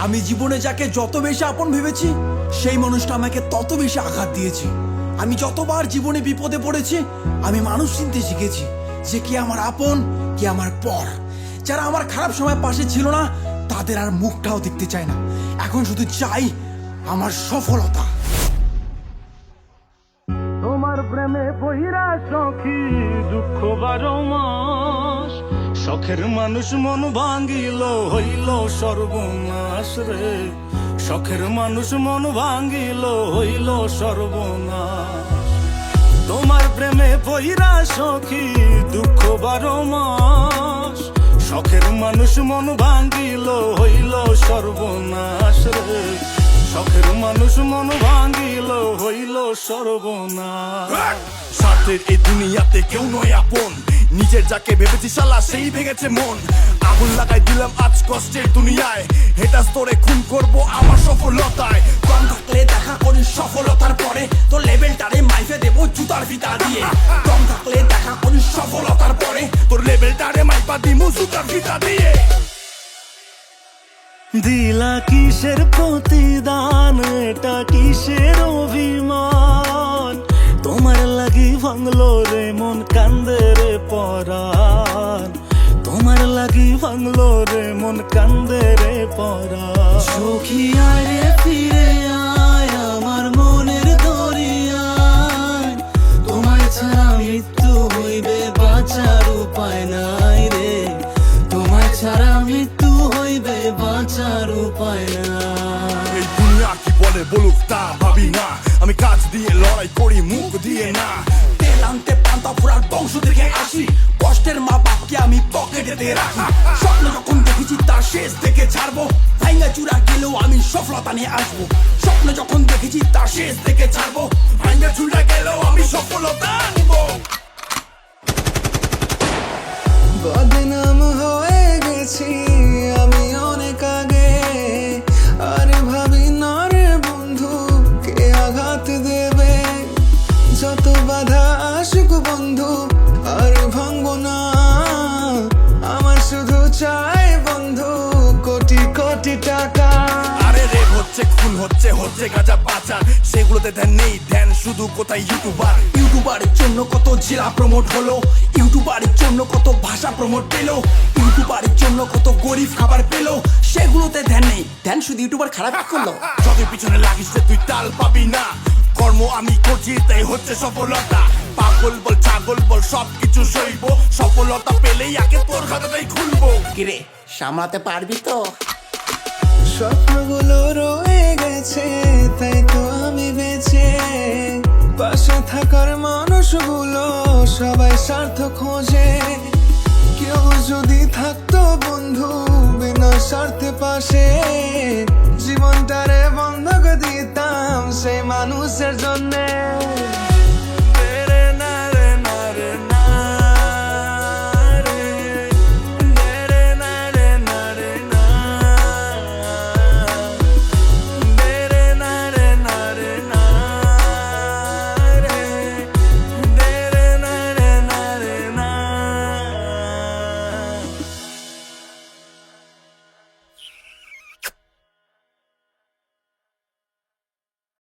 আমি জীবনে যাকে যত বেশি আপন ভেবেছি সেই মানুষটা আমাকে তত বেশি আঘাত দিয়েছে। আমি যতবার জীবনে বিপদে পড়েছি আমি মানুষ চিনতে শিখেছি যে কি আমার আপন কি আমার পর। যারা আমার খারাপ সময় পাশে ছিল না তাদের আর মুখটাও দেখতে চায় না। এখন শুধু চাই আমার সফলতা। তোমার প্রেমে বহিরা সখী দুঃখ 12 মাস, শখের মানুষ মন ভাঙ্গিল হইল সর্বনাশ রে। শখের মানুষ মন ভাঙ্গিল হইল সর্বনাশ। তোমার প্রেমে বহিরা সখী দুঃখ 12 মাস, শখের মানুষ মন ভাঙ্গিল হইল সর্বনাশ রে। শখের মানুষ মন ভাঙ্গিল হইল সর্বনাশ। স্বার্থের এই দুনিয়াতে কেউ নয় আপন, নিজের যাকে ভেবেছি শালা সেই ভেঙেছে মন। আগুন লাগাই দিলাম আজ কষ্টের দুনিয়ায়, হেটাস তোরে খুন করবো আমার সফলতায়। কম থাকলে দেখা করি সফলতার পরে তোর লেভেলটারে মাইফে দেবো জুতার ফিতা দিয়ে। কম থাকলে দেখা করি সফলতার পরে তোর লেভেলটারে মাইপা দিমু জুতার ফিতা দিয়ে। দিলা কিসের প্রতিদান, এটা কিসের অভিমান? তোমার লাগি ভাঙলো রে মন, কান্দে রে পরাণ। তোমার লাগি ভাঙলো রে মন, কান্দে রে পরাণ। সখী আয় রে ফিরে আয় আমার মনের দরিয়ায়, তোমায় ছাড়া মৃত্যু হইবে বাঁচার উপায় নাই রে। তোমায় ছাড়া মৃত্যু হইবে বাঁচার উপায় নাই। এই দুনিয়া কি বলে বলুক তা ভাবি না, আমি কাজ দিয়ে লড়াই করি মুখ দিয়ে না। তেল আনতে পান্তা ফুরার বংশ থেকে আসি, কষ্টের মা বাপকে আমি পকেটেতে রাখি। স্বপ্ন যখন দেখেছি তার শেষ থেকে ছাড়বো, ভাইঙ্গা চূড়া গেলেও আমি সফলতা নিয়ে আসবো। স্বপ্ন যখন দেখেছি তার শেষ থেকে ছাড়বো, ভাঙ্গা ছুড়া গেলেও আমি সফলতা আনবো। বদনাম হয়ে গেছি আমি অনেক আগে, আর ভাবি না রে বন্ধু কে আঘাত দেবে। যত বাধা আসুক বন্ধু আর ভাঙবো না, আমার শুধু চাই বন্ধু কোটি কোটি টাকা। আরে রেপ হচ্ছে খুন হচ্ছে হচ্ছে গাঁজা পাচার, সেগুলোতে ধ্যান নেই, ধ্যান শুধু কোথায় ইউটিউবার। ইউটিউবারের জন্য কত জেলা প্রমোট হলো, ইউটিউবারের জন্য কত ভাষা প্রমোট পেলো, ইউটিউবারের জন্য কত গরিব খাবার পেলো, সেগুলোতে ধ্যান নেই, ধ্যান শুধু ইউটিউবার খারাপ করলো। যতই পিছনে লাগিস যে তুই তাল পাবি না, কর্ম আমি করছি তাই হচ্ছে সফলতা। পাগল বল ছাগল বল সবকিছু সইব, সফলতা পেলেই আগে তোর খাতাটাই খুলবো। কিরে সামলাতে পারবি তো? স্বপ্নগুলো রয়ে গেছে তাই তো আমি বেঁচে, পাশে থাকার মানুষগুলো সবাই স্বার্থ খোঁজে। কেউ যদি থাকতো বন্ধু বিনা স্বার্থে পাশে,